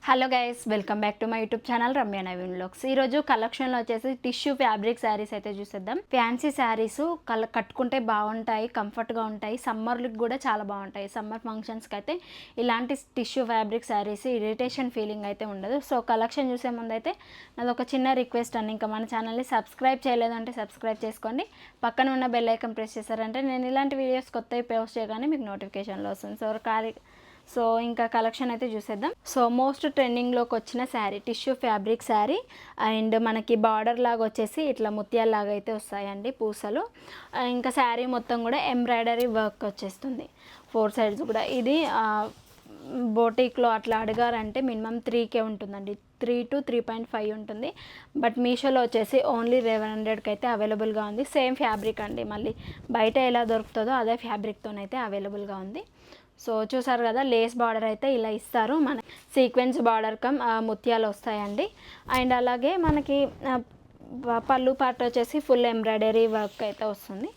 Hello guys, welcome back to my YouTube channel Ramya Naveen vlogs. ఈరోజు కలెక్షన్లో వచ్చేసి టిష్యూ ఫ్యాబ్రిక్ శారీస్ అయితే చూసేద్దాం. ఫ్యాన్సీ శారీస్ కట్టుకుంటే బాగుంటాయి, కంఫర్ట్గా ఉంటాయి, సమ్మర్కి కూడా చాలా బాగుంటాయి. సమ్మర్ ఫంక్షన్స్కి అయితే ఇలాంటి tissue fabric saris irritation feeling అయితే ఉండదు. సో కలెక్షన్ చూసే ముందు అయితే నాది ఒక చిన్న రిక్వెస్ట్ అండి, ఇంకా మన ఛానల్ని సబ్స్క్రైబ్ చేయలేదంటే సబ్స్క్రైబ్ చేసుకోండి. పక్కన ఉన్న బెల్ ఐకాన్ ప్రెస్ చేశారంటే నేను ఇలాంటి వీడియోస్ కొత్తవి పోస్ట్ చేయగానే మీకు నోటిఫికేషన్లో వస్తుంది. సో ఇంకా కలెక్షన్ అయితే చూసేద్దాం. సో మోస్ట్ ట్రెండింగ్లోకి వచ్చిన sari tissue fabric sari and మనకి బార్డర్ లాగా వచ్చేసి ఇట్లా ముత్యాలలాగా అయితే వస్తాయండి పూసలు. ఇంకా శారీ మొత్తం కూడా ఎంబ్రాయిడరీ వర్క్ వచ్చేస్తుంది 4 సైడ్స్ కూడా. ఇది బోటిక్లో అట్లా అడిగారంటే మినిమం 3K ఉంటుందండి, 3 to 3.5 ఉంటుంది. బట్ మీషోలో వచ్చేసి ఓన్లీ 1100కి అయితే అవైలబుల్గా ఉంది. సేమ్ ఫ్యాబ్రిక్ అండి, మళ్ళీ బయట ఎలా దొరుకుతుందో అదే ఫ్యాబ్రిక్తోనైతే అవైలబుల్గా ఉంది. సో చూసారు కదా, లేస్ బార్డర్ అయితే ఇలా ఇస్తారు, మన సీక్వెన్స్ బార్డర్ కమ్ ముత్యాలు వస్తాయండి. అండ్ అలాగే మనకి పళ్ళు పార్ట్ వచ్చేసి ఫుల్ ఎంబ్రాయిడరీ వర్క్ అయితే వస్తుంది.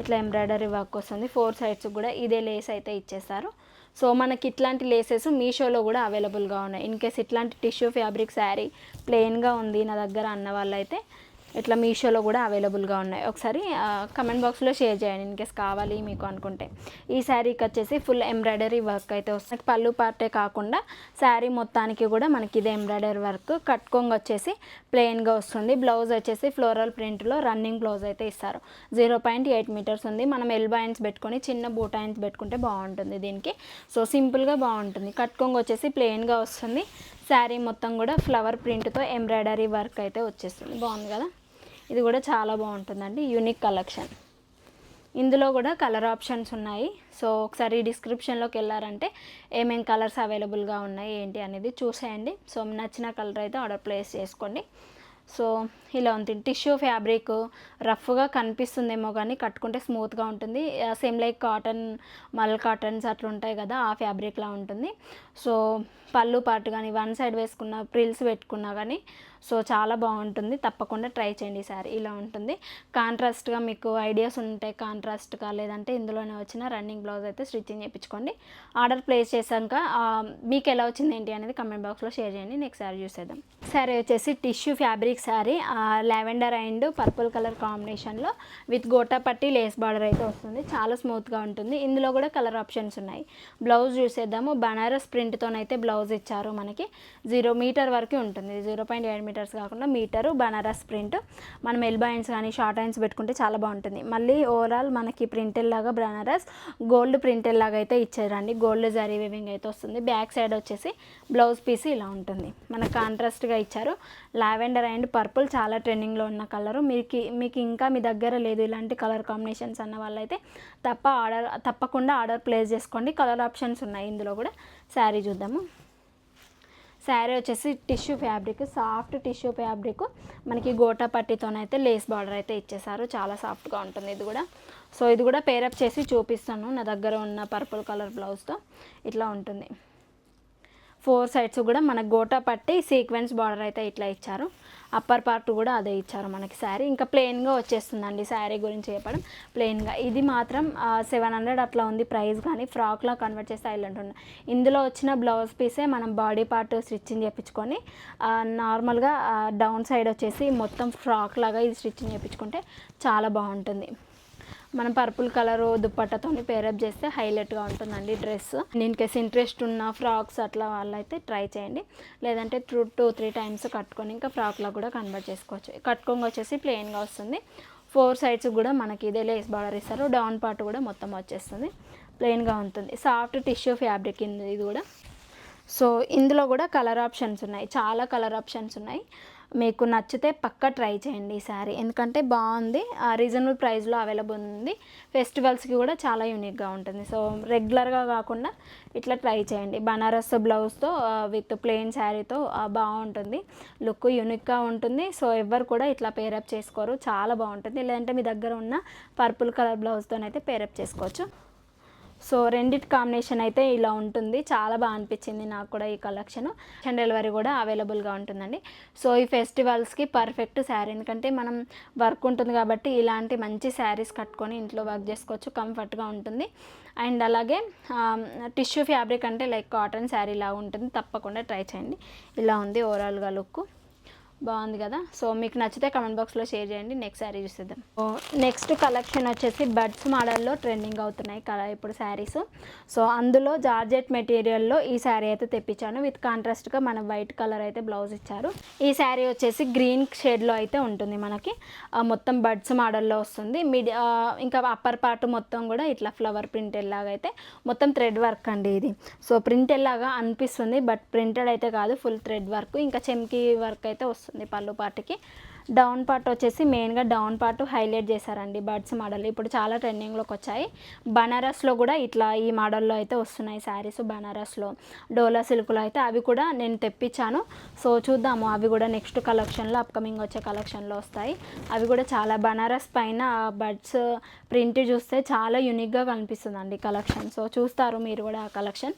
ఇట్లా ఎంబ్రాయిడరీ వర్క్ వస్తుంది 4 సైడ్స్ కూడా. ఇదే లేస్ అయితే ఇచ్చేస్తారు. సో మనకి ఇట్లాంటి లేసెస్ మీషోలో కూడా అవైలబుల్గా ఉన్నాయి. ఇన్ కేస్ ఇట్లాంటి టిష్యూ ఫ్యాబ్రిక్ శారీ ప్లెయిన్గా ఉంది నా దగ్గర అన్న వాళ్ళైతే ఇట్లా మీషోలో కూడా అవైలబుల్గా ఉన్నాయి. ఒకసారి కమెంట్ బాక్స్లో షేర్ చేయండి ఇన్ కేస్ కావాలి మీకు అనుకుంటే. ఈ శారీకి వచ్చేసి ఫుల్ ఎంబ్రాయిడరీ వర్క్ అయితే వస్తుంది. పళ్ళు పార్టే కాకుండా శారీ మొత్తానికి కూడా మనకి ఇదే ఎంబ్రాయిడరీ వర్క్. కట్టుకోంగా వచ్చేసి ప్లెయిన్గా వస్తుంది. బ్లౌజ్ వచ్చేసి ఫ్లోరల్ ప్రింట్లో రన్నింగ్ బ్లౌజ్ అయితే ఇస్తారు. 0.8 మీటర్స్ ఉంది. మనం ఎల్బో హ్యాండ్స్ పెట్టుకొని చిన్న బూటా హ్యాండ్స్ పెట్టుకుంటే బాగుంటుంది దీనికి. సో సింపుల్గా బాగుంటుంది. కట్టుకోంగా వచ్చేసి ప్లెయిన్గా వస్తుంది. శారీ మొత్తం కూడా ఫ్లవర్ ప్రింట్తో ఎంబ్రాయిడరీ వర్క్ అయితే వచ్చేస్తుంది. బాగుంది కదా, ఇది కూడా చాలా బాగుంటుందండి. Unique collection. ఇందులో కూడా కలర్ ఆప్షన్స్ ఉన్నాయి. సో ఒకసారి డిస్క్రిప్షన్లోకి వెళ్ళారంటే ఏమేం కలర్స్ అవైలబుల్గా ఉన్నాయి ఏంటి అనేది చూసేయండి. సో నచ్చిన కలర్ అయితే ఆర్డర్ ప్లేస్ చేసుకోండి. సో ఇలా ఉంది. టిష్యూ ఫ్యాబ్రిక్ రఫ్గా కనిపిస్తుందేమో కానీ కట్టుకుంటే స్మూత్గా ఉంటుంది. సేమ్ లైక్ కాటన్, మల్ కాటన్స్ అట్లా ఉంటాయి కదా, ఆ ఫ్యాబ్రిక్లా ఉంటుంది. సో పళ్ళు పాటు కానీ వన్ సైడ్ వేసుకున్న ప్రిల్స్ పెట్టుకున్నా కానీ సో చాలా బాగుంటుంది. తప్పకుండా ట్రై చేయండి. ఈసారి ఇలా ఉంటుంది. కాంట్రాస్ట్గా మీకు ఐడియాస్ ఉంటాయి, కాంట్రాస్ట్గా లేదంటే ఇందులోనే వచ్చిన రన్నింగ్ బ్లౌజ్ అయితే స్టిచ్చింగ్ చేయించుకోండి. ఆర్డర్ ప్లేస్ చేశాక మీకు ఎలా వచ్చింది ఏంటి అనేది కమెంట్ బాక్స్లో షేర్ చేయండి. నెక్స్ట్ శారీ చూసేద్దాం. శారీ వచ్చేసి tissue fabric sari, lavender and purple colour కాంబినేషన్లో విత్ గోటా పట్టి లేస్ బార్డర్ అయితే వస్తుంది. చాలా స్మూత్గా ఉంటుంది. ఇందులో కూడా కలర్ ఆప్షన్స్ ఉన్నాయి. బ్లౌజ్ చూసేద్దాము. బనారస్ ప్రింట్తోనైతే బ్లౌజ్ ఇచ్చారు. మనకి 0 మీటర్ వరకు ఉంటుంది. 0.8 మీటర్స్ కాకుండా మీటరు బనారస్ ప్రింట్. మనం ఎల్బో హ్యాండ్స్ కానీ షార్ట్ హ్యాండ్స్ పెట్టుకుంటే చాలా బాగుంటుంది. మళ్ళీ ఓవరాల్ మనకి ప్రింటెల్ లాగా బనారస్ గోల్డ్ ప్రింటెల్ లాగా అయితే ఇచ్చారండి. గోల్డ్ జరీ వేవింగ్ అయితే వస్తుంది. బ్యాక్ సైడ్ వచ్చేసి బ్లౌజ్ పీస్ ఇలా ఉంటుంది. మనకు కాంట్రాస్ట్గా ఇచ్చారు. లావెండర్ అండ్ పర్పుల్ చాలా ట్రెండింగ్లో ఉన్న కలరు. మీకు ఇంకా మీ దగ్గర లేదు ఇలాంటి కలర్ కాంబినేషన్స్ అన్న వాళ్ళైతే తప్పకుండా ఆర్డర్ ప్లేస్ చేసుకోండి. కలర్ ఆప్షన్స్ ఉన్నాయి ఇందులో కూడా. శారీ చూద్దాము. శారీ వచ్చేసి tissue fabric, soft tissue fabric. మనకి గోటా పట్టితోనైతే లేస్ బార్డర్ అయితే ఇచ్చేసారు. చాలా సాఫ్ట్గా ఉంటుంది ఇది కూడా. సో ఇది కూడా పేరప్ చేసి చూపిస్తాను. నా దగ్గర ఉన్న పర్పుల్ కలర్ బ్లౌజ్తో ఇట్లా ఉంటుంది. 4 సైడ్స్ కూడా మనకు గోటా పట్టి సీక్వెన్స్ బార్డర్ అయితే ఇట్లా ఇచ్చారు. అప్పర్ పార్ట్ కూడా అదే ఇచ్చారు మనకి. శారీ ఇంకా ప్లెయిన్గా వచ్చేస్తుందండి. శారీ గురించి చెప్పడం ప్లెయిన్గా. ఇది మాత్రం 700 అట్లా ఉంది ప్రైస్, కానీ ఫ్రాక్లా కన్వర్ట్ చేస్తే హైలైట్ ఉంది. ఇందులో వచ్చిన బ్లౌజ్ పీసే మనం బాడీ పార్ట్ స్టిచ్చింగ్ చేయించుకొని నార్మల్గా డౌన్ సైడ్ వచ్చేసి మొత్తం ఫ్రాక్ లాగా ఇది స్టిచ్చింగ్ చేయించుకుంటే చాలా బాగుంటుంది. మనం పర్పుల్ కలర్ దుప్పట్టతో పేరప్ చేస్తే హైలైట్గా ఉంటుందండి డ్రెస్. ఇన్ కేస్ ఇంట్రెస్ట్ ఉన్న ఫ్రాక్స్ అట్లా వాళ్ళైతే ట్రై చేయండి. లేదంటే 2-3 టైమ్స్ కట్టుకొని ఇంకా ఫ్రాక్లా కూడా కన్వర్ట్ చేసుకోవచ్చు. కట్టుకొని వచ్చేసి ప్లెయిన్గా వస్తుంది. 4 సైడ్స్ కూడా మనకి ఇదే లేస్ బార్డర్ ఇస్తారు. డౌన్ పార్ట్ కూడా మొత్తం వచ్చేస్తుంది. ప్లెయిన్గా ఉంటుంది. సాఫ్ట్ టిష్యూ ఫ్యాబ్రిక్ ఇది కూడా. సో ఇందులో కూడా కలర్ ఆప్షన్స్ ఉన్నాయి. చాలా కలర్ ఆప్షన్స్ ఉన్నాయి. మీకు నచ్చితే పక్కా ట్రై చేయండి ఈ శారీ, ఎందుకంటే బాగుంది. రీజనబుల్ ప్రైస్లో అవైలబుల్ ఉంది. ఫెస్టివల్స్కి కూడా చాలా యూనిక్గా ఉంటుంది. సో రెగ్యులర్గా కాకుండా ఇట్లా ట్రై చేయండి. బనారస్ బ్లౌజ్తో విత్ ప్లెయిన్ శారీతో బాగుంటుంది. లుక్ యూనిక్గా ఉంటుంది. సో ఎవరు కూడా ఇట్లా పేరప్ చేసుకోరు. చాలా బాగుంటుంది. లేదంటే మీ దగ్గర ఉన్న పర్పుల్ కలర్ బ్లౌజ్తోనైతే పేరప్ చేసుకోవచ్చు. సో రెండిటి కాంబినేషన్ అయితే ఇలా ఉంటుంది. చాలా బాగా అనిపించింది నాకు కూడా ఈ కలెక్షన్. డెలివరీ కూడా అవైలబుల్గా ఉంటుందండి. సో ఈ ఫెస్టివల్స్కి పర్ఫెక్ట్ శారీ, ఎందుకంటే మనం వర్క్ ఉంటుంది కాబట్టి ఇలాంటి మంచి శారీస్ కట్టుకొని ఇంట్లో వర్క్ చేసుకోవచ్చు, కంఫర్ట్గా ఉంటుంది. అండ్ అలాగే టిష్యూ ఫ్యాబ్రిక్ అంటే లైక్ కాటన్ శారీ లాగా ఉంటుంది, తప్పకుండా ట్రై చేయండి. ఇలా ఉంది ఓవరాల్గా లుక్, బాగుంది కదా. సో మీకు నచ్చితే కమెంట్ బాక్స్లో షేర్ చేయండి. నెక్స్ట్ శారీ చూసేద్దాం. నెక్స్ట్ కలెక్షన్ వచ్చేసి బడ్స్ మోడల్లో ట్రెండింగ్ అవుతున్నాయి కదా ఇప్పుడు శారీస్. సో అందులో జార్జెట్ మెటీరియల్లో ఈ శారీ అయితే తెప్పించాను. విత్ కాంట్రాస్ట్గా మన వైట్ కలర్ అయితే బ్లౌజ్ ఇచ్చారు. ఈ శారీ వచ్చేసి గ్రీన్ షేడ్లో అయితే ఉంటుంది మనకి. మొత్తం బడ్స్ మోడల్లో వస్తుంది. ఇంకా అప్పర్ పార్ట్ మొత్తం కూడా ఇట్లా ఫ్లవర్ ప్రింట్ లాగా అయితే మొత్తం థ్రెడ్ వర్క్ అండి ఇది. సో ప్రింట్ లాగా అనిపిస్తుంది, బట్ ప్రింటెడ్ అయితే కాదు, ఫుల్ థ్రెడ్ వర్క్. ఇంకా చెమ్కీ వర్క్ అయితే వస్తుంది పళ్ళు పార్ట్కి. డౌన్ పార్ట్ వచ్చేసి మెయిన్గా డౌన్ పార్ట్ హైలైట్ చేశారండి బడ్స్ మోడల్. ఇప్పుడు చాలా ట్రెండింగ్లోకి వచ్చాయి. బనారస్లో కూడా ఇట్లా ఈ మోడల్లో అయితే వస్తున్నాయి శారీస్. బనారస్లో డోలా సిల్క్లో అయితే అవి కూడా నేను తెప్పించాను. సో చూద్దాము, అవి కూడా నెక్స్ట్ కలెక్షన్లో అప్కమింగ్ వచ్చే కలెక్షన్లో వస్తాయి. అవి కూడా చాలా బనారస్ పైన బడ్స్ ప్రింట్ చూస్తే చాలా యూనిక్గా కనిపిస్తుందండి కలెక్షన్. సో చూస్తారు మీరు కూడా ఆ కలెక్షన్.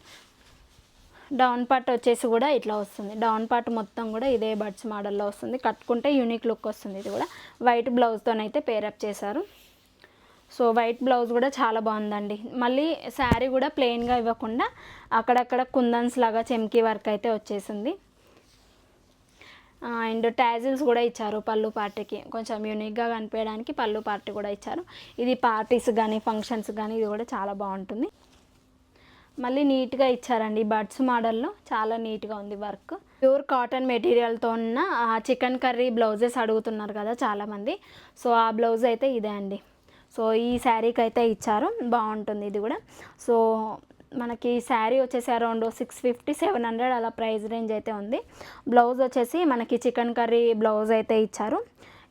డౌన్ పార్ట్ వచ్చేసి కూడా ఇట్లా వస్తుంది. డౌన్ పార్ట్ మొత్తం కూడా ఇదే బడ్స్ మోడల్లో వస్తుంది. కట్టుకుంటే యూనిక్ లుక్ వస్తుంది. ఇది కూడా వైట్ బ్లౌజ్తోనైతే పేరప్ చేశారు. సో వైట్ బ్లౌజ్ కూడా చాలా బాగుందండి. మళ్ళీ శారీ కూడా ప్లెయిన్గా ఇవ్వకుండా అక్కడక్కడ కుందన్స్ లాగా చెమ్కీ వర్క్ అయితే వచ్చేసింది. అండ్ ట్యాజిల్స్ కూడా ఇచ్చారు పళ్ళు పార్టీకి, కొంచెం యూనిక్గా కనిపించడానికి పళ్ళు పార్టీ కూడా ఇచ్చారు. ఇది పార్టీస్ కానీ ఫంక్షన్స్ కానీ ఇది కూడా చాలా బాగుంటుంది. మళ్ళీ నీట్గా ఇచ్చారండి బడ్స్ మోడల్లో, చాలా నీట్గా ఉంది వర్క్. ప్యూర్ కాటన్ మెటీరియల్తో ఉన్న చికెన్ కర్రీ బ్లౌజెస్ అడుగుతున్నారు కదా చాలామంది. సో ఆ బ్లౌజ్ అయితే ఇదే అండి. సో ఈ శారీకి అయితే ఇచ్చారు, బాగుంటుంది ఇది కూడా. సో మనకి శారీ వచ్చేసి అరౌండ్ 650-700 అలా ప్రైస్ రేంజ్ అయితే ఉంది. బ్లౌజ్ వచ్చేసి మనకి చికెన్ కర్రీ బ్లౌజ్ అయితే ఇచ్చారు.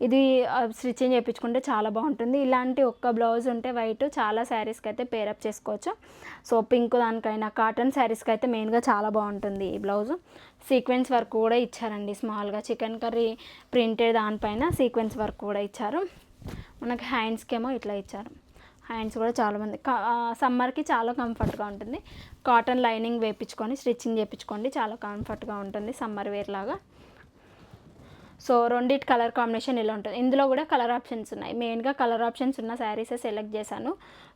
ఇది స్టిచ్చింగ్ చేయించుకుంటే చాలా బాగుంటుంది. ఇలాంటి ఒక్క బ్లౌజ్ ఉంటే వైట్ చాలా శారీస్కి అయితే పేరప్ చేసుకోవచ్చు. సో పింక్ దానికైనా కాటన్ శారీస్కి అయితే మెయిన్గా చాలా బాగుంటుంది ఈ బ్లౌజ్. సీక్వెన్స్ వర్క్ కూడా ఇచ్చారండి స్మాల్గా, చికెన్ కర్రీ ప్రింటెడ్ దానిపైన సీక్వెన్స్ వర్క్ కూడా ఇచ్చారు. మనకి హ్యాండ్స్కి ఏమో ఇట్లా ఇచ్చారు. హ్యాండ్స్ కూడా చాలామంది సమ్మర్కి చాలా కంఫర్ట్గా ఉంటుంది. కాటన్ లైనింగ్ వేయించుకొని స్టిచ్చింగ్ చేయించుకోండి, చాలా కంఫర్ట్గా ఉంటుంది సమ్మర్ వేర్ లాగా. సో రెండిటి కలర్ కాంబినేషన్ ఇలా ఉంటుంది. ఇందులో కూడా కలర్ ఆప్షన్స్ ఉన్నాయి. మెయిన్గా కలర్ ఆప్షన్స్ ఉన్న శారీసే సెలెక్ట్ చేశాను.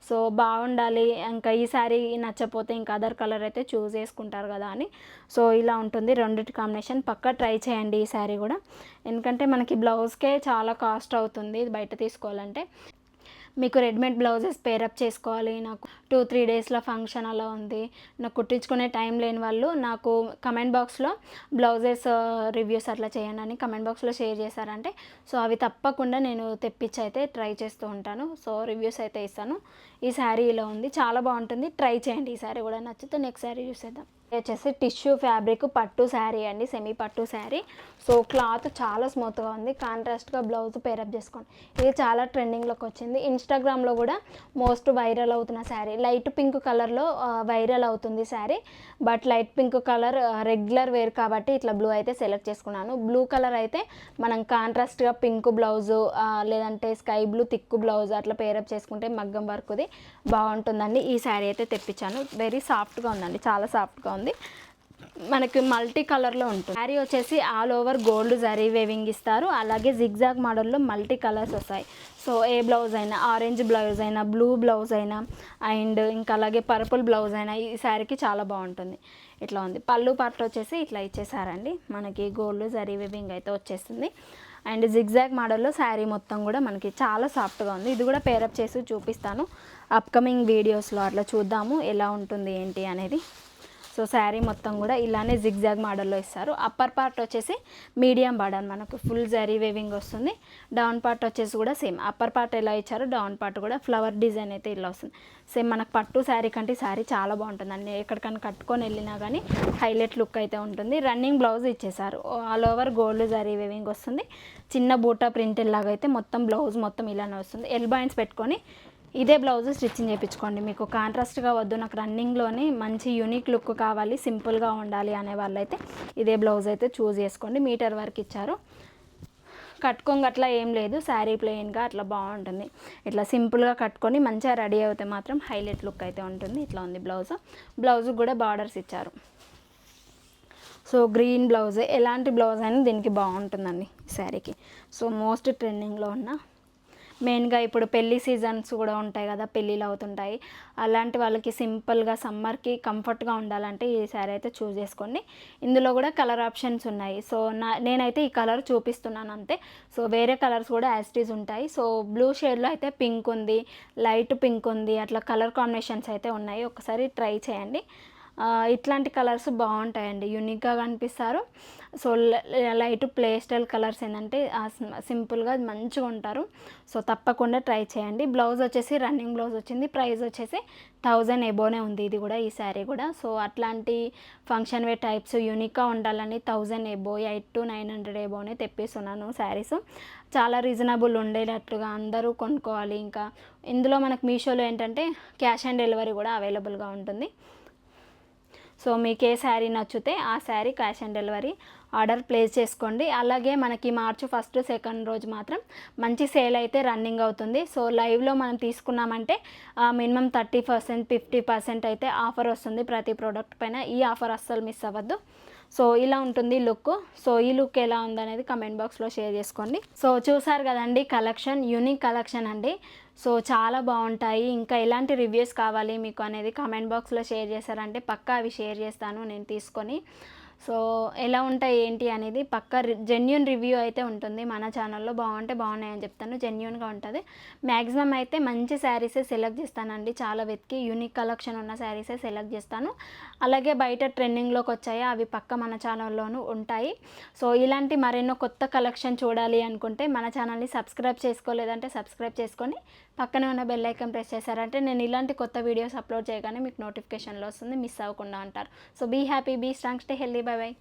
సో బాగుండాలి, ఇంకా ఈ శారీ నచ్చపోతే ఇంకా అదర్ కలర్ అయితే చూస్ చేసుకుంటారు కదా అని. సో ఇలా ఉంటుంది రెండిటి కాంబినేషన్. పక్కా ట్రై చేయండి ఈ శారీ కూడా, ఎందుకంటే మనకి బ్లౌజ్కే చాలా కాస్ట్ అవుతుంది బయట తీసుకోవాలంటే. మీకు రెడీమేడ్ బ్లౌజెస్ పేరప్ చేసుకోవాలి, నాకు 2-3 డేస్లో ఫంక్షన్ అలా ఉంది, నాకు కుట్టించుకునే టైం లేని వాళ్ళు నాకు కమెంట్ బాక్స్లో బ్లౌజెస్ రివ్యూస్ అట్లా చేయండి అని కమెంట్ బాక్స్లో షేర్ చేశారంటే సో అవి తప్పకుండా నేను తెప్పించి అయితే ట్రై చేస్తూ ఉంటాను. సో రివ్యూస్ అయితే ఇస్తాను. ఈ శారీ ఇలా ఉంది, చాలా బాగుంటుంది, ట్రై చేయండి. ఈ శారీ కూడా నచ్చితే నెక్స్ట్ శారీ చూసేద్దాం. వచ్చేసి టిష్యూ ఫ్యాబ్రిక్ పట్టు శారీ అండి, సెమీ పట్టు శారీ. సో క్లాత్ చాలా స్మూత్గా ఉంది, కాంట్రాస్ట్గా బ్లౌజ్ పేరప్ చేసుకోండి. ఇది చాలా ట్రెండింగ్లోకి వచ్చింది. ఇన్స్టాగ్రామ్లో కూడా మోస్ట్ వైరల్ అవుతున్న శారీ. లైట్ పింక్ కలర్లో వైరల్ అవుతుంది sari, but light pink colour regular wear కాబట్టి ఇట్లా బ్లూ అయితే సెలెక్ట్ చేసుకున్నాను. బ్లూ కలర్ అయితే మనం కాంట్రాస్ట్గా పింక్ బ్లౌజు లేదంటే స్కై బ్లూ థిక్ బ్లౌజ్ అట్లా పేరప్ చేసుకుంటే మగ్గం వర్క్ది బాగుంటుందండి. ఈ శారీ అయితే తెప్పించాను. వెరీ సాఫ్ట్గా ఉందండి, చాలా సాఫ్ట్గా ఉంది. మనకి మల్టీ కలర్లో ఉంటుంది. శారీ వచ్చేసి all over gold zari weaving ఇస్తారు. అలాగే జిగ్జాగ్ మోడల్లో మల్టీ కలర్స్ వస్తాయి. సో ఏ బ్లౌజ్ అయినా, ఆరెంజ్ బ్లౌజ్ అయినా, బ్లూ బ్లౌజ్ అయినా, అండ్ ఇంకా అలాగే పర్పుల్ బ్లౌజ్ అయినా ఈ శారీకి చాలా బాగుంటుంది. ఇట్లా ఉంది. పళ్ళు పార్ట్ వచ్చేసి ఇట్లా ఇచ్చేసారండి, మనకి గోల్డ్ జరీ వేవింగ్ అయితే వచ్చేస్తుంది. అండ్ జిగ్జాగ్ మోడల్లో శారీ మొత్తం కూడా మనకి చాలా సాఫ్ట్గా ఉంది. ఇది కూడా పేరప్ చేసి చూపిస్తాను అప్కమింగ్ వీడియోస్లో, అట్లా చూద్దాము ఎలా ఉంటుంది ఏంటి అనేది. సో శారీ మొత్తం కూడా ఇలానే జిగ్జాగ్ మోడల్లో ఇస్తారు. అప్పర్ పార్ట్ వచ్చేసి మీడియం బార్డర్, మనకు ఫుల్ జరీ వేవింగ్ వస్తుంది. డౌన్ పార్ట్ వచ్చేసి కూడా సేమ్, అప్పర్ పార్ట్ ఎలా ఇచ్చారో డౌన్ పార్ట్ కూడా ఫ్లవర్ డిజైన్ అయితే ఇలా వస్తుంది. సేమ్ మనకు పట్టు శారీ కంటే శారీ చాలా బాగుంటుందండి. ఎక్కడికైనా కట్టుకొని వెళ్ళినా కానీ హైలైట్ లుక్ అయితే ఉంటుంది. రన్నింగ్ బ్లౌజ్ ఇచ్చేసారు, all over gold zari weaving వస్తుంది. చిన్న బూటా ప్రింట్ లాగా అయితే మొత్తం బ్లౌజ్ మొత్తం ఇలానే వస్తుంది. ఎల్బాయిన్స్ పెట్టుకొని ఇదే బ్లౌజ్ స్టిచ్చింగ్ చేయించుకోండి. మీకు కాంట్రాస్ట్గా వద్దు, నాకు రన్నింగ్లోనే మంచి యూనిక్ లుక్ కావాలి, సింపుల్గా ఉండాలి అనే వాళ్ళైతే ఇదే బ్లౌజ్ అయితే చూస్ చేసుకోండి. మీటర్ వరకు ఇచ్చారు. కట్టుకోంగా అట్లా ఏం లేదు, శారీ ప్లెయిన్గా అట్లా బాగుంటుంది. ఇట్లా సింపుల్గా కట్టుకొని మంచిగా రెడీ అవుతే మాత్రం హైలైట్ లుక్ అయితే ఉంటుంది. ఇట్లా ఉంది బ్లౌజ్ కూడా బార్డర్స్ ఇచ్చారు. సో గ్రీన్ బ్లౌజ్, ఎలాంటి బ్లౌజ్ అయినా దీనికి బాగుంటుందండి ఈ శారీకి. సో మోస్ట్ ట్రెండింగ్లో ఉన్న, మెయిన్గా ఇప్పుడు పెళ్ళి సీజన్స్ కూడా ఉంటాయి కదా, పెళ్ళిళ్ళు అవుతుంటాయి, అలాంటి వాళ్ళకి సింపుల్గా సమ్మర్కి కంఫర్ట్గా ఉండాలంటే ఈ శారీ అయితే చూస్ చేసుకోండి. ఇందులో కూడా కలర్ ఆప్షన్స్ ఉన్నాయి. సో నేనైతే ఈ కలర్ చూపిస్తున్నాను అంతే. సో వేరే కలర్స్ కూడా యాజ్ ఇట్ ఈజ్ ఉంటాయి. సో బ్లూ షేడ్లో అయితే పింక్ ఉంది, లైట్ పింక్ ఉంది, అట్లా కలర్ కాంబినేషన్స్ అయితే ఉన్నాయి. ఒకసారి ట్రై చేయండి. ఇట్లాంటి కలర్స్ బాగుంటాయండి, యూనిక్గా కనిపిస్తారు. సో లైట్ ప్లేస్టల్ కలర్స్ ఏంటంటే సింపుల్గా మంచిగా ఉంటారు. సో తప్పకుండా ట్రై చేయండి. బ్లౌజ్ వచ్చేసి రన్నింగ్ బ్లౌజ్ వచ్చింది. ప్రైస్ వచ్చేసి 1000 ఎబోనే ఉంది ఇది కూడా, ఈ శారీ కూడా. సో అట్లాంటి ఫంక్షన్ వేర్ టైప్స్ యూనిక్గా ఉండాలని 1000 ఎబో, 800 to 900 ఎబోనే తెప్పిస్తున్నాను శారీస్. చాలా రీజనబుల్ ఉండేటట్లుగా అందరూ కొనుక్కోవాలి. ఇంకా ఇందులో మనకు మీషోలో ఏంటంటే క్యాష్ ఆన్ డెలివరీ కూడా అవైలబుల్గా ఉంటుంది. సో మీకు ఏ శారీ నచ్చితే ఆ sari cash on delivery order place చేసుకోండి. అలాగే మనకి మార్చి 1st, 2nd రోజు మాత్రం మంచి సేల్ అయితే రన్నింగ్ అవుతుంది. సో లైవ్లో మనం తీసుకున్నామంటే మినిమం 30%, 50% అయితే ఆఫర్ వస్తుంది ప్రతి ప్రోడక్ట్ పైన. ఈ ఆఫర్ అస్సలు మిస్ అవ్వద్దు. సో ఇలా ఉంటుంది లుక్. సో ఈ లుక్ ఎలా ఉందనేది కమెంట్ బాక్స్లో షేర్ చేసుకోండి. సో చూసారు కదండి కలెక్షన్, యూనిక్ కలెక్షన్ అండి. సో చాలా బాగుంటాయి. ఇంకా ఎలాంటి రివ్యూస్ కావాలి మీకు అనేది కమెంట్ బాక్స్లో షేర్ చేశారంటే పక్కా అవి షేర్ చేస్తాను నేను తీసుకొని. సో ఎలా ఉంటాయి ఏంటి అనేది పక్కా జెన్యూన్ రివ్యూ అయితే ఉంటుంది మన ఛానల్లో. బాగుంటే బాగున్నాయని చెప్తాను, జెన్యూన్గా ఉంటుంది. మ్యాక్సిమం అయితే మంచి శారీసే సెలెక్ట్ చేస్తానండి, చాలా వెతికి యూనిక్ కలెక్షన్ ఉన్న శారీసే సెలెక్ట్ చేస్తాను. అలాగే బయట ట్రెండింగ్లోకి వచ్చాయి అవి పక్క మన ఛానల్లోనూ ఉంటాయి. సో ఇలాంటి మరెన్నో కొత్త కలెక్షన్ చూడాలి అనుకుంటే మన ఛానల్ని సబ్స్క్రైబ్ చేసుకోలేదంటే సబ్స్క్రైబ్ చేసుకొని పక్కనే ఉన్న బెల్ ఐకాన్ ప్రెస్ చేశారంటే నేను ఇలాంటి కొత్త వీడియోస్ అప్లోడ్ చేయగానే మీకు నోటిఫికేషన్లో వస్తుంది, మిస్ అవ్వకుండా ఉంటారు. So be happy, be strong, stay healthy, bye by.